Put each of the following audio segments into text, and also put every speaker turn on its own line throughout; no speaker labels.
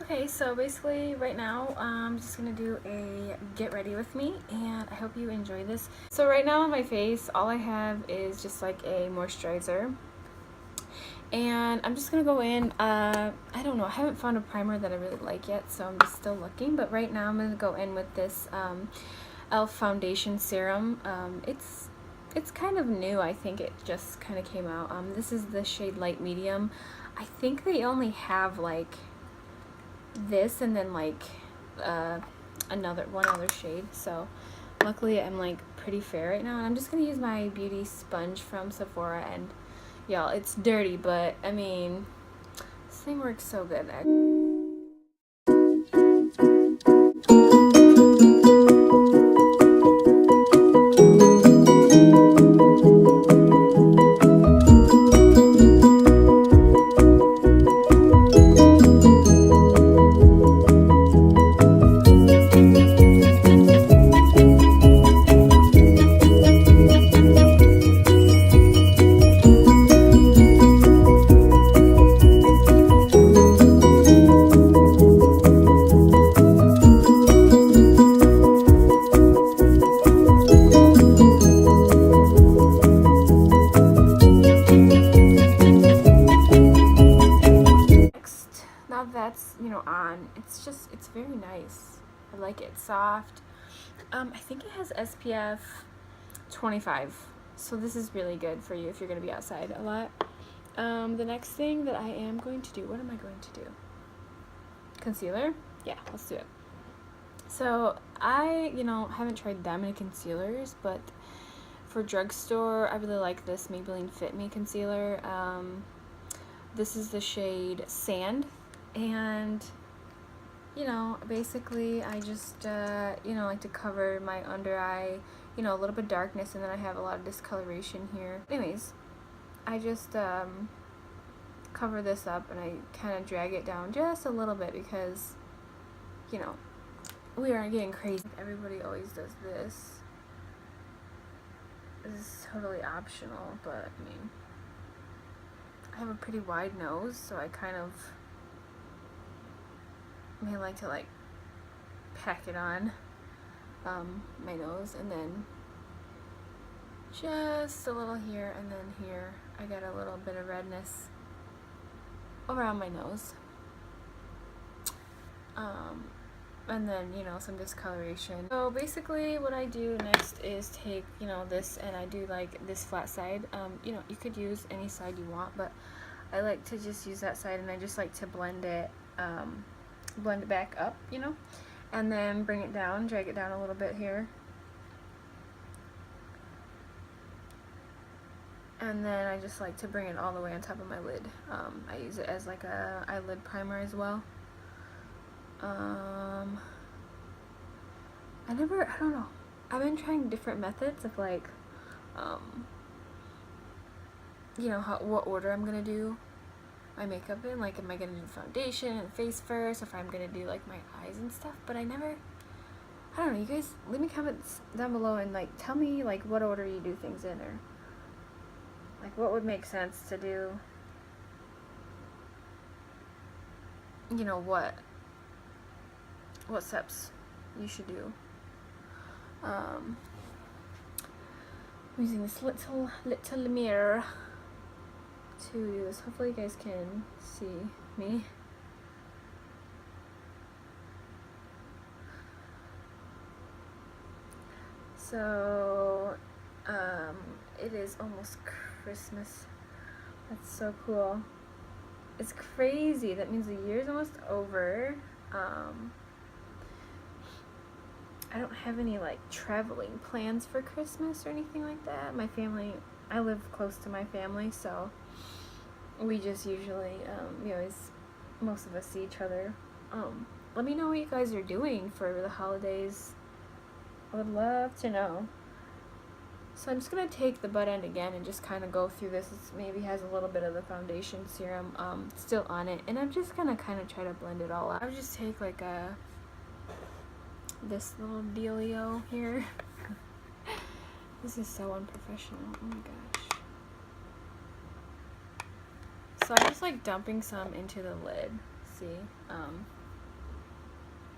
Okay, so basically right now I'm just gonna do a get ready with me, and I hope you enjoy this. So right now on my face, all I have is just like a moisturizer, and I'm just gonna go in, I don't know, I haven't found a primer that I really like yet, so I'm just still looking, but right now I'm gonna go in with this e.l.f. foundation serum. It's kind of new. I think it just kind of came out. This is the shade Light Medium. I think they only have like this and then like one other shade, so luckily I'm like pretty fair right now, and I'm just gonna use my beauty sponge from Sephora, and y'all, it's dirty, but I mean, this thing works so good. Now that's, on, it's very nice. I like it. Soft. I think it has SPF 25, so this is really good for you if you're going to be outside a lot. The next thing that I am going to do, what am I going to do? Concealer? Yeah, let's do it. So I, haven't tried that many concealers, but for drugstore, I really like this Maybelline Fit Me concealer. This is the shade Sand, and basically I just like to cover my under eye, a little bit of darkness, and then I have a lot of discoloration here. Anyways, I just cover this up, and I kind of drag it down just a little bit because we aren't getting crazy. Everybody always does this. This is totally optional, but I mean, I have a pretty wide nose, so I kind of may like to like pack it on my nose, and then just a little here, and then here I got a little bit of redness around my nose, and then some discoloration. So basically what I do next is take this, and I do like this flat side. You could use any side you want, but I like to just use that side, and I just like to blend it back up, and then bring it down, drag it down a little bit here, and then I just like to bring it all the way on top of my lid. I use it as like a eyelid primer as well. I don't know, I've been trying different methods of like what order I'm gonna do my makeup in. Like, am I gonna do foundation and face first, if I'm gonna do like my eyes and stuff, but I don't know. You guys leave me comments down below and like tell me like what order you do things in, or like what would make sense to do, what steps you should do. I'm using this little mirror to do this. Hopefully you guys can see me. So it is almost Christmas. That's so cool. It's crazy. That means the year's almost over. I don't have any like traveling plans for Christmas or anything like that. My family, I live close to my family, so we just usually most of us see each other. Let me know what you guys are doing for the holidays. I would love to know. So I'm just gonna take the butt end again and just kind of go through this. It maybe has a little bit of the foundation serum still on it, and I'm just gonna kind of try to blend it all out. I would just take like this little dealio here. This is so unprofessional. Oh my gosh. So I'm just like dumping some into the lid. See,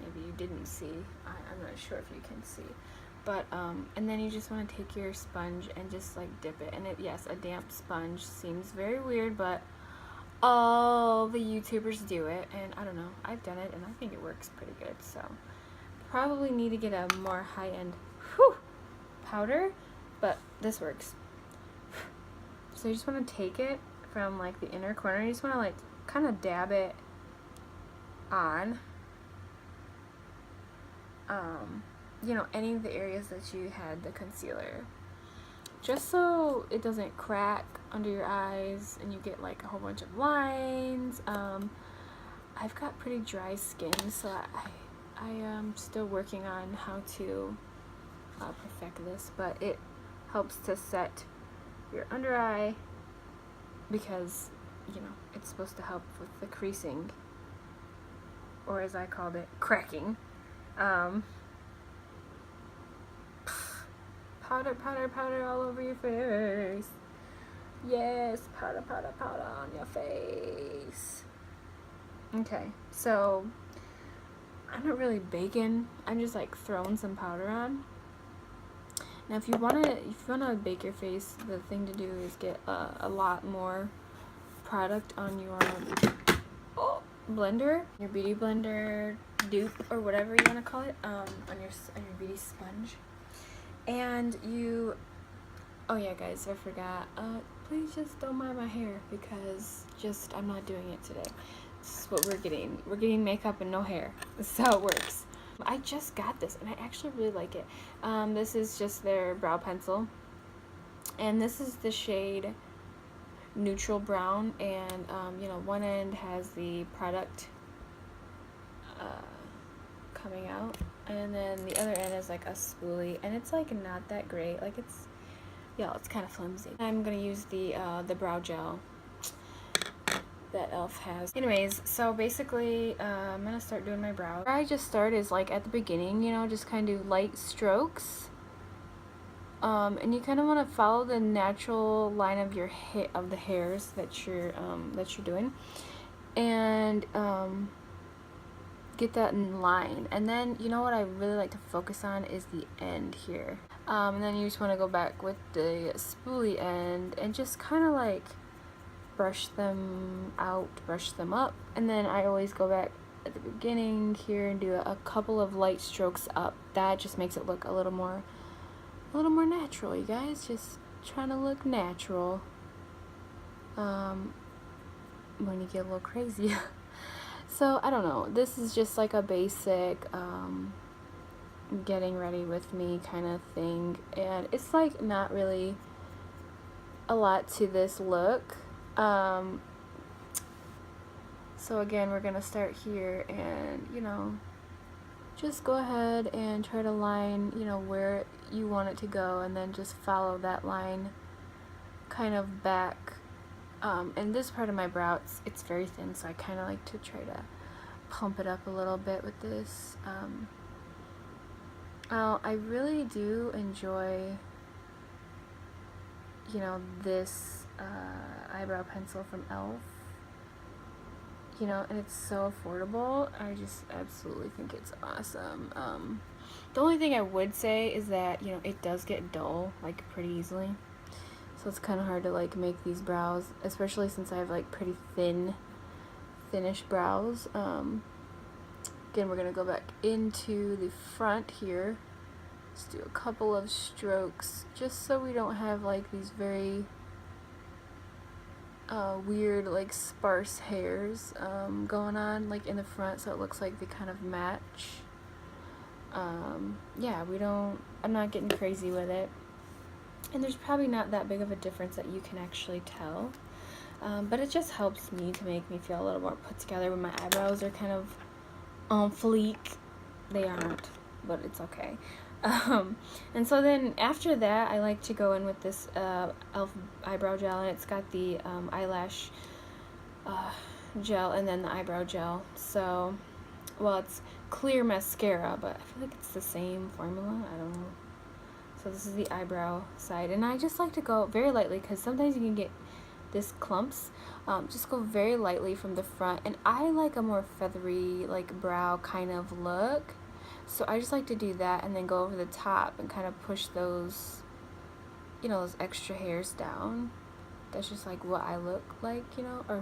maybe you didn't see. I'm not sure if you can see. But, and then you just want to take your sponge and just like dip it. And yes, a damp sponge seems very weird, but all the YouTubers do it. And I don't know, I've done it and I think it works pretty good. So probably need to get a more high-end powder, but this works. So you just want to take it from like the inner corner. You just want to like kind of dab it on. You know, any of the areas that you had the concealer, just so it doesn't crack under your eyes and you get like a whole bunch of lines. I've got pretty dry skin, so I am still working on how to perfect this, but it helps to set your under eye because, you know, it's supposed to help with the creasing, or as I called it, cracking. Powder, powder, powder all over your face. Yes, powder, powder, powder on your face. Okay, so I'm not really baking. I'm just like throwing some powder on. Now, if you wanna bake your face, the thing to do is get a lot more product on your blender, your beauty blender, dupe, or whatever you wanna call it, on your beauty sponge. And you, oh yeah guys, I forgot, please just don't mind my hair because I'm not doing it today. This is what we're getting. We're getting makeup and no hair. This is how it works. I just got this and I actually really like it. This is just their brow pencil. And this is the shade Neutral Brown, and you know, one end has the product coming out, and then the other end is like a spoolie, and it's like not that great. Like it's kind of flimsy. I'm gonna use the brow gel that e.l.f. has. Anyways, so basically I'm gonna start doing my brows. Where I just start is like at the beginning, you know, just kind of light strokes. And you kind of want to follow the natural line of your of the hairs that you're doing, and get that in line. And then, you know what I really like to focus on is the end here. And then you just want to go back with the spoolie end and just kind of like brush them out, brush them up. And then I always go back at the beginning here and do a couple of light strokes up. That just makes it look a little more natural, you guys. Just trying to look natural when you get a little crazy. So I don't know, this is just like a basic getting ready with me kind of thing, and it's like not really a lot to this look. So again, we're gonna start here and, you know, just go ahead and try to line, you know, where you want it to go, and then just follow that line kind of back. And this part of my brow, it's very thin, so I kind of like to try to pump it up a little bit with this. I really do enjoy, you know, this eyebrow pencil from e.l.f. You know, and it's so affordable. I just absolutely think it's awesome. The only thing I would say is that, you know, it does get dull like pretty easily. So it's kind of hard to like make these brows, especially since I have like pretty thinnish brows. Again, we're going to go back into the front here. Let's do a couple of strokes just so we don't have like these very weird like sparse hairs going on like in the front, so it looks like they kind of match. Yeah, I'm not getting crazy with it. And there's probably not that big of a difference that you can actually tell. But it just helps me to make me feel a little more put together when my eyebrows are kind of on fleek. They aren't, but it's okay. And so then after that, I like to go in with this e.l.f. eyebrow gel, and it's got the eyelash gel and then the eyebrow gel. So, well, it's clear mascara, but I feel like it's the same formula. I don't know. So this is the eyebrow side, and I just like to go very lightly because sometimes you can get this clumps. Just go very lightly from the front, and I like a more feathery, like brow kind of look, so I just like to do that and then go over the top and kind of push those, you know, those extra hairs down. That's just like what I look like, you know, or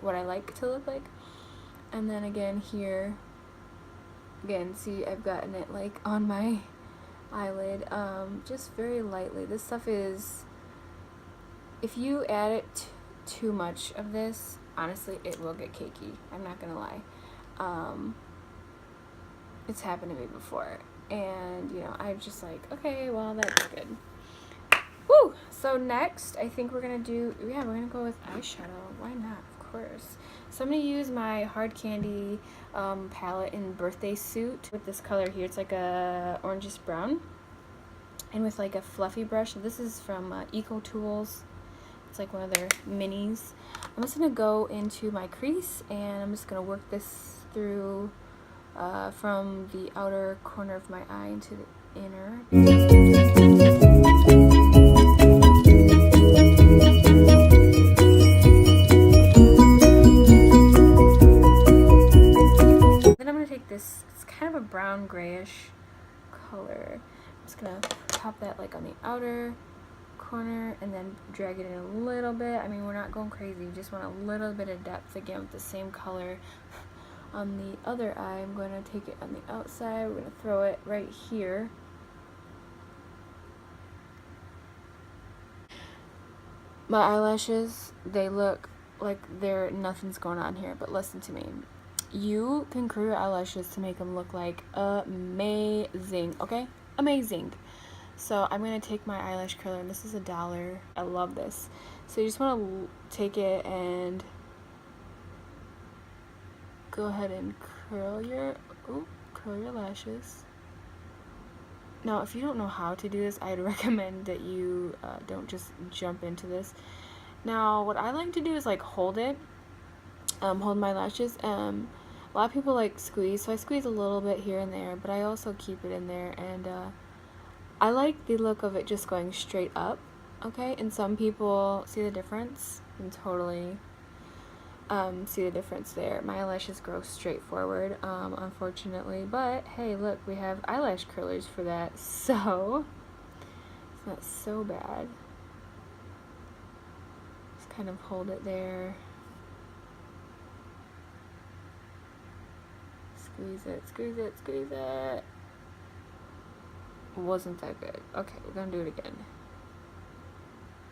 what I like to look like. And then again here, again, see, I've gotten it like on my eyelid, just very lightly. This stuff is, if you add it too much of this, honestly, it will get cakey. I'm not gonna lie. It's happened to me before, and you know, I'm just like, okay, well, that's good. Woo! So next, I think we're gonna do, yeah, we're gonna go with eyeshadow. Why not? Of course. So I'm gonna use my Hard Candy palette in Birthday Suit with this color here. It's like a orangish brown, and with like a fluffy brush. This is from Eco Tools. It's like one of their minis. I'm just gonna go into my crease, and I'm just gonna work this through from the outer corner of my eye into the inner. Then I'm gonna take this, it's kind of a brown grayish color. I'm just gonna pop that like on the outer corner and then drag it in a little bit. I mean, we're not going crazy, we just want a little bit of depth again with the same color. On the other eye, I'm going to take it on the outside. We're going to throw it right here. My eyelashes, they look like nothing's going on here, but listen to me. You can curl your eyelashes to make them look like amazing, okay? Amazing. So I'm going to take my eyelash curler, and this is $1. I love this. So you just want to take it and go ahead and curl your lashes. Now, if you don't know how to do this, I'd recommend that you don't just jump into this. Now, what I like to do is like hold my lashes. A lot of people like squeeze, so I squeeze a little bit here and there, but I also keep it in there, and I like the look of it just going straight up, okay? And some people see the difference and totally see the difference there. My eyelashes grow straight forward, unfortunately, but hey, look, we have eyelash curlers for that, so it's not so bad. Just kind of hold it there, squeeze it, squeeze it, squeeze it. Wasn't that good. Okay, we're gonna do it again.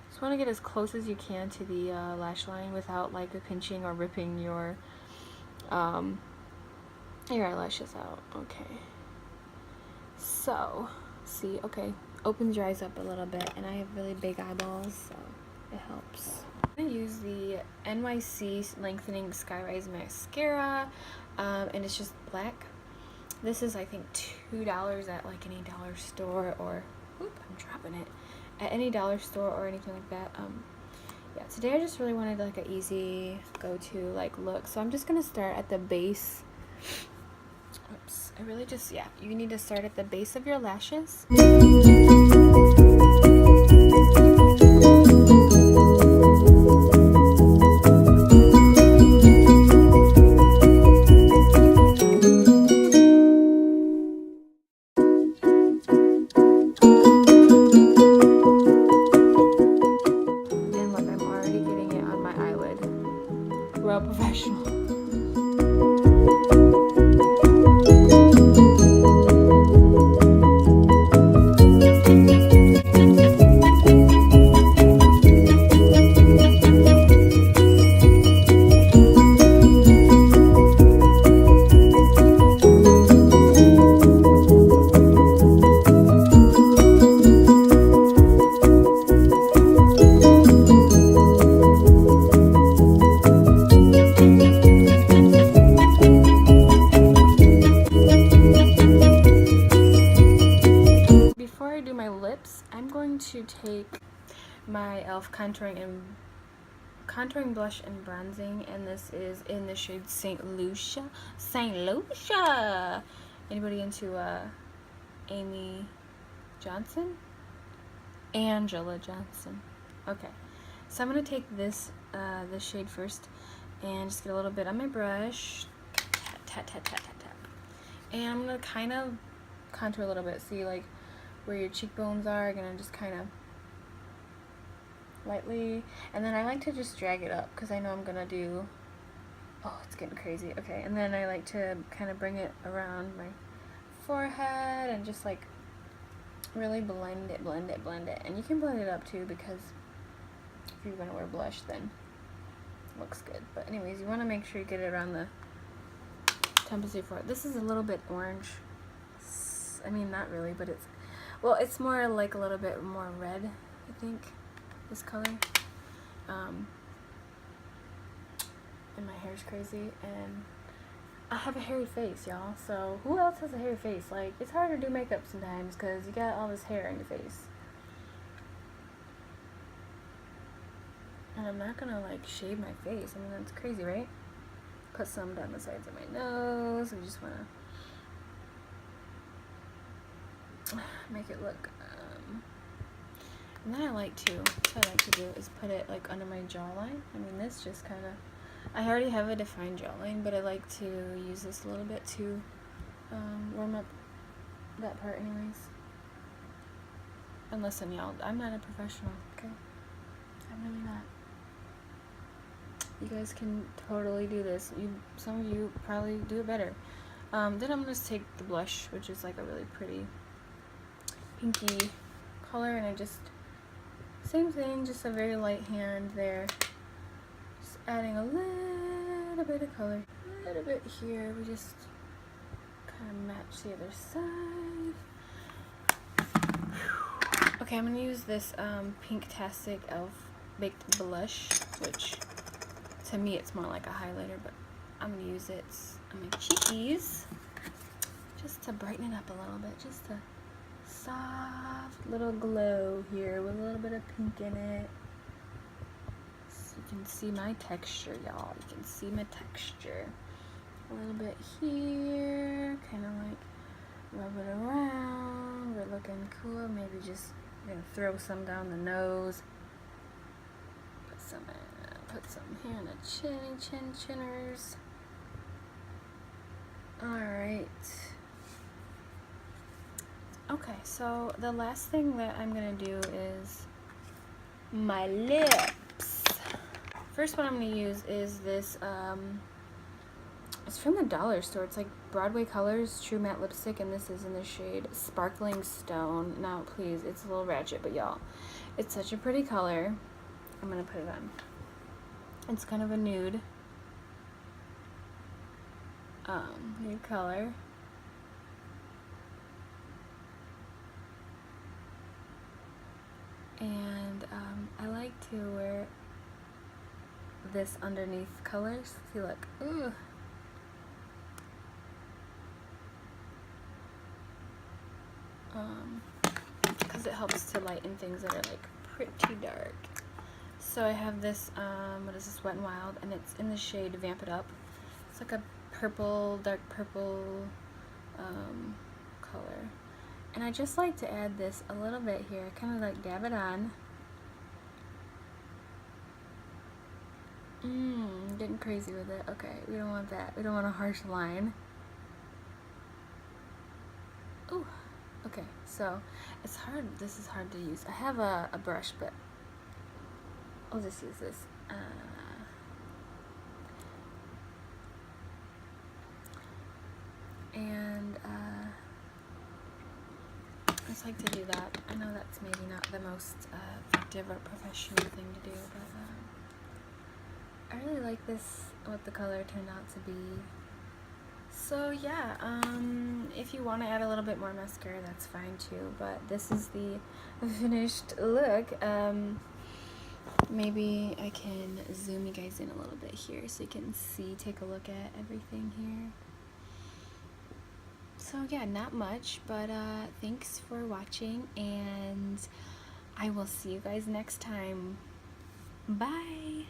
Just want to get as close as you can to the lash line without like pinching or ripping your eyelashes out. Okay. So, see, okay, opens your eyes up a little bit, and I have really big eyeballs, so it helps. I'm gonna use the NYC Lengthening Skyrise Mascara, and it's just black. This is, I think, $2 at like any dollar store, or I'm dropping it, at any dollar store or anything like that. Yeah, today I just really wanted like an easy go-to like look, so I'm just gonna start at the base. Oops, I really just, yeah, you need to start at the base of your lashes. Real professional. To take my e.l.f. contouring blush and bronzing, and this is in the shade St. Lucia. St. Lucia! Anybody into Amy Johnson? Angela Johnson. Okay. So I'm going to take this shade first and just get a little bit on my brush. Tap, tap, tap, tap, tap, tap. And I'm going to kind of contour a little bit. See, like, where your cheekbones are. I'm going to just kind of lightly. And then I like to just drag it up because I know I'm going to do... Oh, it's getting crazy. Okay, and then I like to kind of bring it around my forehead and just, like, really blend it. And you can blend it up, too, because if you're going to wear blush, then it looks good. But anyways, you want to make sure you get it around the temples of your forehead. This is a little bit orange. I mean, not really, but it's... Well, it's more like a little bit more red, I think, this color. And my hair's crazy, and I have a hairy face, y'all. So who else has a hairy face? Like, it's hard to do makeup sometimes because you got all this hair on your face. And I'm not gonna, like, shave my face. I mean, that's crazy, right? Put some down the sides of my nose. I just wanna make it look, and then what I like to do is put it, like, under my jawline. I mean, this just kind of, I already have a defined jawline, but I like to use this a little bit to warm up that part anyways. And listen, y'all, I'm not a professional, okay? I'm really not. You guys can totally do this. Some of you probably do it better. Then I'm going to take the blush, which is like a really pretty pinky color, and I just, same thing, just a very light hand there. Just adding a little bit of color. A little bit here. We just kind of match the other side. Okay, I'm going to use this Pinktastic e.l.f. Baked Blush, which to me it's more like a highlighter, but I'm going to use it on my cheekies just to brighten it up a little bit, just a soft little glow here with a little bit of pink in it. So you can see my texture, y'all. You can see my texture. A little bit here, kind of like rub it around. We're looking cool. Maybe just gonna throw some down the nose. Put some here in the chinners. Alright. Okay, so the last thing that I'm gonna do is my lips. First one I'm gonna use is this, it's from the dollar store. It's like Broadway Colors True Matte Lipstick, and this is in the shade Sparkling Stone. Now, please, it's a little ratchet, but y'all, it's such a pretty color. I'm gonna put it on. It's kind of a nude color. And I like to wear this underneath colors. See, look, ooh. Because it helps to lighten things that are like pretty dark. So I have this, what is this, Wet n Wild, and it's in the shade Vamp It Up. It's like a purple, dark purple color. And I just like to add this a little bit here, kind of like dab it on. Getting crazy with it. Okay, we don't want that. We don't want a harsh line. Ooh, okay, so it's hard. This is hard to use. I have a brush, but I'll just use this. I just like to do that. I know that's maybe not the most effective or professional thing to do, but I really like this, what the color turned out to be. So yeah, if you want to add a little bit more mascara, that's fine too, but this is the finished look. Maybe I can zoom you guys in a little bit here so you can see, take a look at everything here. So yeah, not much, but thanks for watching, and I will see you guys next time. Bye!